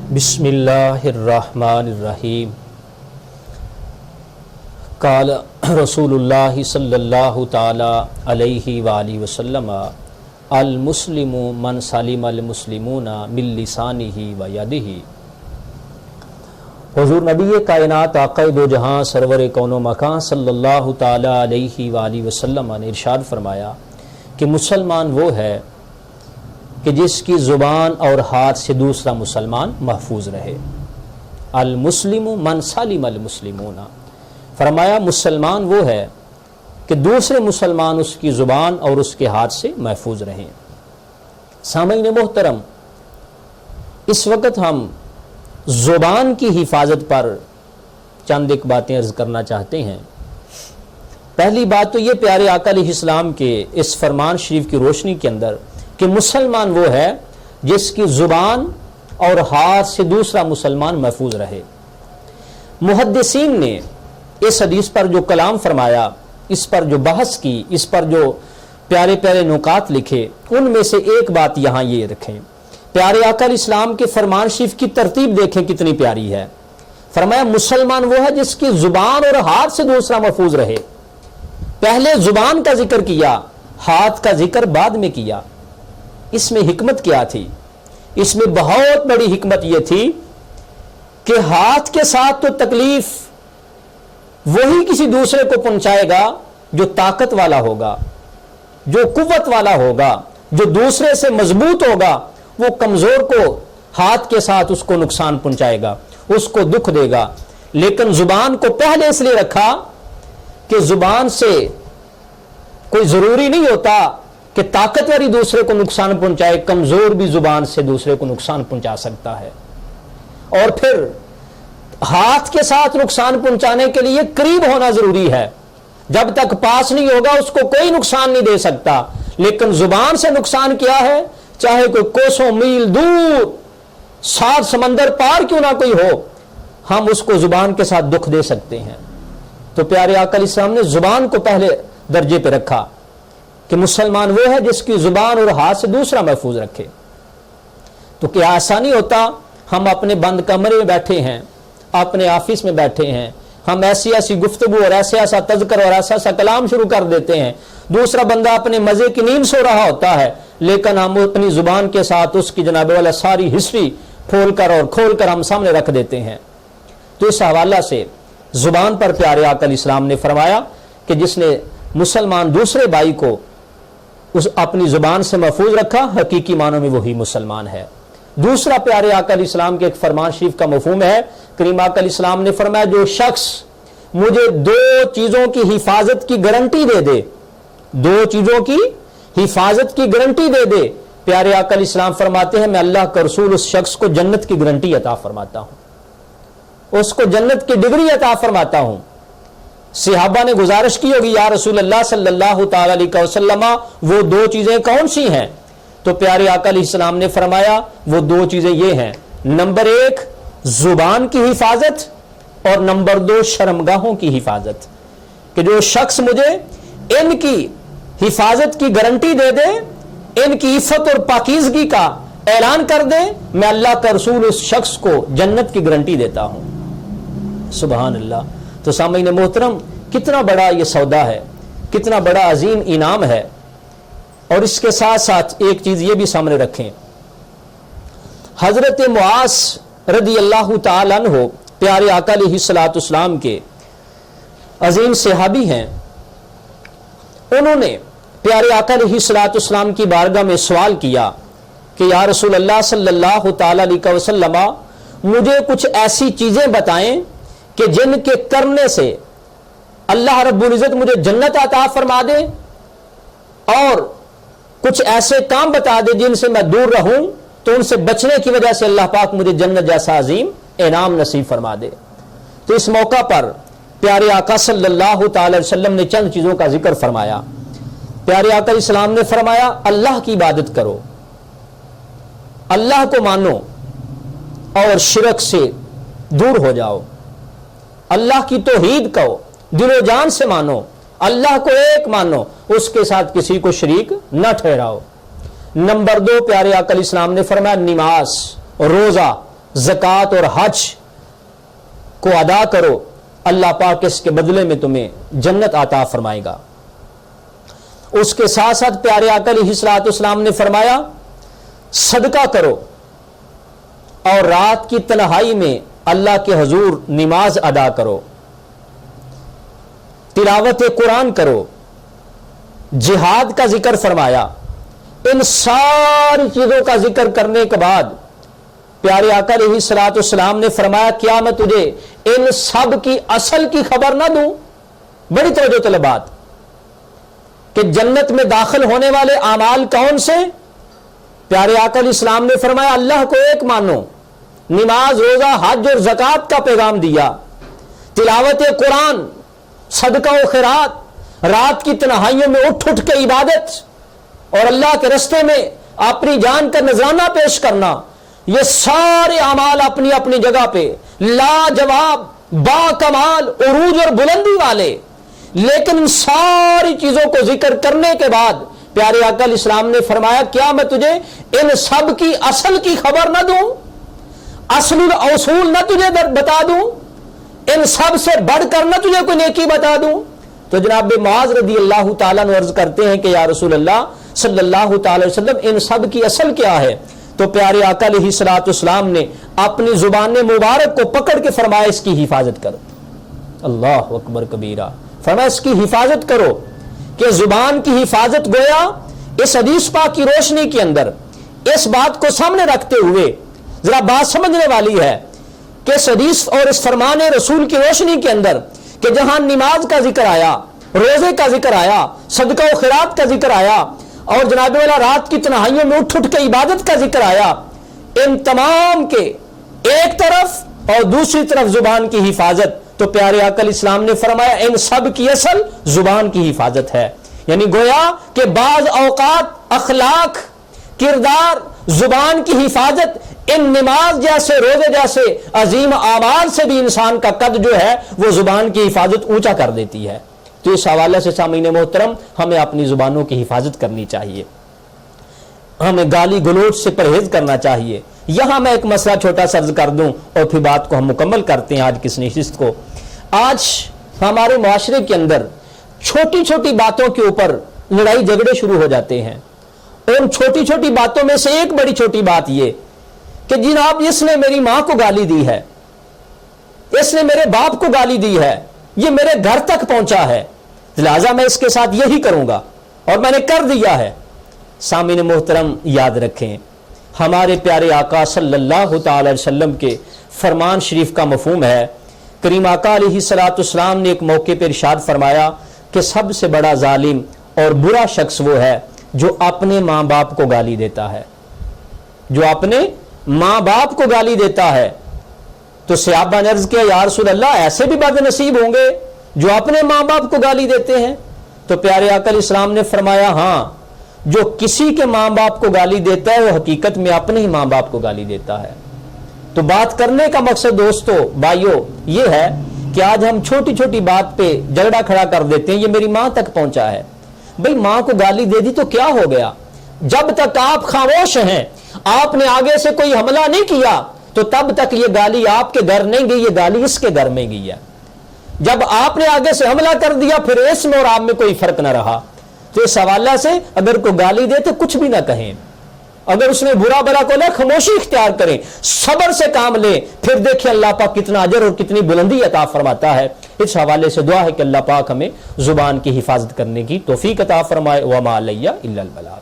بسم اللہ الرحمن الرحیم۔ قال رسول اللہ صلی اللہ تعالی علیہ وآلہ وسلم المسلم من سلم المسلمون من لسانہ و یدہ۔ حضور نبی کائنات آقا دو جہاں سرور کون و مکان صلی اللہ تعالی علیہ وآلہ وسلم نے ارشاد فرمایا کہ مسلمان وہ ہے کہ جس کی زبان اور ہاتھ سے دوسرا مسلمان محفوظ رہے۔ المسلم من سلم المسلمون، فرمایا مسلمان وہ ہے کہ دوسرے مسلمان اس کی زبان اور اس کے ہاتھ سے محفوظ رہیں۔ سامعین محترم، اس وقت ہم زبان کی حفاظت پر چند ایک باتیں عرض کرنا چاہتے ہیں۔ پہلی بات تو یہ پیارے آقا علیہ السلام کے اس فرمان شریف کی روشنی کے اندر کہ مسلمان وہ ہے جس کی زبان اور ہاتھ سے دوسرا مسلمان محفوظ رہے۔ محدثین نے اس حدیث پر جو کلام فرمایا، اس پر جو بحث کی، اس پر جو پیارے پیارے نکات لکھے، ان میں سے ایک بات یہاں یہ رکھیں۔ پیارے آقا علیہ السلام کے فرمان شریف کی ترتیب دیکھیں کتنی پیاری ہے۔ فرمایا مسلمان وہ ہے جس کی زبان اور ہاتھ سے دوسرا محفوظ رہے۔ پہلے زبان کا ذکر کیا، ہاتھ کا ذکر بعد میں کیا۔ اس میں حکمت کیا تھی؟ اس میں بہت بڑی حکمت یہ تھی کہ ہاتھ کے ساتھ تو تکلیف وہی کسی دوسرے کو پہنچائے گا جو طاقت والا ہوگا، جو قوت والا ہوگا، جو دوسرے سے مضبوط ہوگا، وہ کمزور کو ہاتھ کے ساتھ اس کو نقصان پہنچائے گا، اس کو دکھ دے گا۔ لیکن زبان کو پہلے اس لیے رکھا کہ زبان سے کوئی ضروری نہیں ہوتا کہ طاقتوری دوسرے کو نقصان پہنچائے، کمزور بھی زبان سے دوسرے کو نقصان پہنچا سکتا ہے۔ اور پھر ہاتھ کے ساتھ نقصان پہنچانے کے لیے قریب ہونا ضروری ہے، جب تک پاس نہیں ہوگا اس کو کوئی نقصان نہیں دے سکتا۔ لیکن زبان سے نقصان کیا ہے، چاہے کوئی کوسوں میل دور 7 سمندر پار کیوں نہ کوئی ہو، ہم اس کو زبان کے ساتھ دکھ دے سکتے ہیں۔ تو پیارے آقا علیہ السلام نے زبان کو پہلے درجے پہ رکھا کہ مسلمان وہ ہے جس کی زبان اور ہاتھ سے دوسرا محفوظ رکھے۔ تو کیا ایسا نہیں ہوتا، ہم اپنے بند کمرے میں بیٹھے ہیں، اپنے آفس میں بیٹھے ہیں، ہم ایسی ایسی گفتگو اور ایسا تذکر اور ایسا کلام شروع کر دیتے ہیں، دوسرا بندہ اپنے مزے کی نیند سو رہا ہوتا ہے، لیکن ہم اپنی زبان کے ساتھ اس کی جناب والا ساری ہسٹری کھول کر ہم سامنے رکھ دیتے ہیں۔ تو اس حوالہ سے زبان پر پیارے آقا علیہ السلام نے فرمایا کہ جس نے مسلمان دوسرے بھائی کو اپنی زبان سے محفوظ رکھا، حقیقی معنوں میں وہی مسلمان ہے۔ دوسرا پیارے آقا علیہ السلام کے ایک فرمان شریف کا مفہوم ہے، کریم آقا علیہ السلام نے فرمایا جو شخص مجھے 2 چیزوں کی حفاظت کی گارنٹی دے دے، 2 چیزوں کی حفاظت کی گارنٹی دے دے، پیارے آقا علیہ السلام فرماتے ہیں میں اللہ کا رسول اس شخص کو جنت کی گارنٹی عطا فرماتا ہوں، اس کو جنت کی ڈگری عطا فرماتا ہوں۔ صحابہ نے گزارش کی ہوگی یا رسول اللہ صلی اللہ تعالی علیہ وسلم وہ 2 چیزیں کون سی ہیں؟ تو پیارے آقا علیہ السلام نے فرمایا وہ 2 چیزیں یہ ہیں، نمبر 1 زبان کی حفاظت اور نمبر 2 شرمگاہوں کی حفاظت، کہ جو شخص مجھے ان کی حفاظت کی گارنٹی دے دے، ان کی عفت اور پاکیزگی کا اعلان کر دے، میں اللہ کا رسول اس شخص کو جنت کی گارنٹی دیتا ہوں۔ سبحان اللہ۔ تو سامعین محترم، کتنا بڑا یہ سودا ہے، کتنا بڑا عظیم انعام ہے۔ اور اس کے ساتھ ساتھ ایک چیز یہ بھی سامنے رکھیں، حضرت معاذ رضی اللہ تعالیٰ عنہ پیارے آقا علیہ السلام کے عظیم صحابی ہیں۔ انہوں نے پیارے آقا علیہ السلام کی بارگاہ میں سوال کیا کہ یا رسول اللہ صلی اللہ تعالیٰ علیہ وسلم مجھے کچھ ایسی چیزیں بتائیں کہ جن کے کرنے سے اللہ رب العزت مجھے جنت عطا فرما دے، اور کچھ ایسے کام بتا دے جن سے میں دور رہوں تو ان سے بچنے کی وجہ سے اللہ پاک مجھے جنت جیسا عظیم انعام نصیب فرما دے۔ تو اس موقع پر پیارے آقا صلی اللہ تعالی وسلم نے چند چیزوں کا ذکر فرمایا۔ پیارے آقا علیہ السلام نے فرمایا اللہ کی عبادت کرو، اللہ کو مانو اور شرک سے دور ہو جاؤ، اللہ کی توحید کہو، دل و جان سے مانو، اللہ کو ایک مانو، اس کے ساتھ کسی کو شریک نہ ٹھہراؤ۔ نمبر 2 پیارے آقا علیہ السلام نے فرمایا نماز، روزہ زکوٰۃ اور حج کو ادا کرو، اللہ پاک اس کے بدلے میں تمہیں جنت عطا فرمائے گا۔ اس کے ساتھ ساتھ پیارے آقا علیہ الصلوۃ والسلام نے فرمایا صدقہ کرو اور رات کی تنہائی میں اللہ کے حضور نماز ادا کرو، تلاوت قرآن کرو، جہاد کا ذکر فرمایا۔ ان ساری چیزوں کا ذکر کرنے کے بعد پیارے آقا علیہ الصلوۃ والسلام نے فرمایا کیا میں تجھے ان سب کی اصل کی خبر نہ دوں؟ بڑی توجہ طلب بات کہ جنت میں داخل ہونے والے اعمال کون سے؟ پیارے آقا علیہ السلام نے فرمایا اللہ کو ایک مانو، نماز، روزہ، حج اور زکوٰۃ کا پیغام دیا، تلاوت قرآن، صدقہ و خیرات، رات کی تنہائیوں میں اٹھ اٹھ کے عبادت اور اللہ کے رستے میں اپنی جان کا نذرانہ پیش کرنا، یہ سارے اعمال اپنی اپنی جگہ پہ لاجواب، با کمال، عروج اور بلندی والے، لیکن ان ساری چیزوں کو ذکر کرنے کے بعد پیارے آقا علیہ السلام نے فرمایا کیا میں تجھے ان سب کی اصل کی خبر نہ دوں؟ اصل الاصول نہ تجھے بتا دوں؟ ان سب سے بڑھ کر نہ تجھے کوئی نیکی بتا دوں؟ تو جناب معاذ رضی اللہ تعالیٰ عنہ عرض کرتے ہیں کہ یا رسول اللہ صلی اللہ تعالی وسلم ان سب کی اصل کیا ہے؟ تو پیارے آقا علیہ الصلوۃ والسلام نے اپنی زبان مبارک کو پکڑ کے فرمایا اس کی حفاظت کرو۔ اللہ اکبر کبیرہ، فرمایا اس کی حفاظت کرو، کہ زبان کی حفاظت گویا اس حدیث پاک کی روشنی کے اندر اس بات کو سامنے رکھتے ہوئے ذرا بات سمجھنے والی ہے کہ اس حدیث اور اس فرمان رسول کی روشنی کے اندر کہ جہاں نماز کا ذکر آیا، روزے کا ذکر آیا، صدقہ و خیرات کا ذکر آیا اور جناب والا رات کی تنہائیوں میں اٹھ اٹھ کے عبادت کا ذکر آیا، ان تمام کے ایک طرف اور دوسری طرف زبان کی حفاظت، تو پیارے آقا علیہ السلام نے فرمایا ان سب کی اصل زبان کی حفاظت ہے۔ یعنی گویا کہ بعض اوقات اخلاق، کردار، زبان کی حفاظت ان نماز جیسے، روزے جیسے عظیم اعمال سے بھی انسان کا قد جو ہے وہ زبان کی حفاظت اونچا کر دیتی ہے۔ تو اس حوالے سے سامعین محترم ہمیں اپنی زبانوں کی حفاظت کرنی چاہیے، ہمیں گالی گلوچ سے پرہیز کرنا چاہیے۔ یہاں میں ایک مسئلہ چھوٹا سا عرض کر دوں اور پھر بات کو ہم مکمل کرتے ہیں آج کی اس نشست کو۔ آج ہمارے معاشرے کے اندر چھوٹی چھوٹی باتوں کے اوپر لڑائی جھگڑے شروع ہو جاتے ہیں، اور ان چھوٹی چھوٹی باتوں میں سے ایک بڑی چھوٹی بات یہ کہ جناب اس نے میری ماں کو گالی دی ہے، اس نے میرے باپ کو گالی دی ہے، یہ میرے گھر تک پہنچا ہے، لہذا میں اس کے ساتھ یہی کروں گا اور میں نے کر دیا ہے۔ سامعین محترم یاد رکھیں ہمارے پیارے آقا صلی اللہ تعالی علیہ وسلم کے فرمان شریف کا مفہوم ہے۔ کریم آقا علیہ الصلوۃ والسلام نے ایک موقع پر ارشاد فرمایا کہ سب سے بڑا ظالم اور برا شخص وہ ہے جو اپنے ماں باپ کو گالی دیتا ہے، جو اپنے ماں باپ کو گالی دیتا ہے۔ تو صحابہ نے عرض کیا یا رسول اللہ ایسے بھی بد نصیب ہوں گے جو اپنے ماں باپ کو گالی دیتے ہیں؟ تو پیارے آقا علیہ السلام نے فرمایا ہاں، جو کسی کے ماں باپ کو گالی دیتا ہے وہ حقیقت میں اپنے ہی ماں باپ کو گالی دیتا ہے۔ تو بات کرنے کا مقصد دوستو، بھائیو، یہ ہے کہ آج ہم چھوٹی چھوٹی بات پہ جھگڑا کھڑا کر دیتے ہیں، یہ میری ماں تک پہنچا ہے۔ بھئی ماں کو گالی دے دی تو کیا ہو گیا؟ جب تک آپ خاموش ہیں، آپ نے آگے سے کوئی حملہ نہیں کیا، تو تب تک یہ گالی آپ کے گھر نہیں گئی، یہ گالی اس کے گھر میں گئی ہے۔ جب آپ نے آگے سے حملہ کر دیا پھر اس میں اور آپ میں کوئی فرق نہ رہا۔ تو اس حوالہ سے اگر کوئی گالی دے تو کچھ بھی نہ کہیں، اگر اس میں برا بلا کو لے خاموشی اختیار کریں، صبر سے کام لیں، پھر دیکھیں اللہ پاک کتنا اجر اور کتنی بلندی عطا فرماتا ہے۔ اس حوالے سے دعا ہے کہ اللہ پاک ہمیں زبان کی حفاظت کرنے کی توفیق عطا فرمائے۔ وما علیہ الا البلاغ۔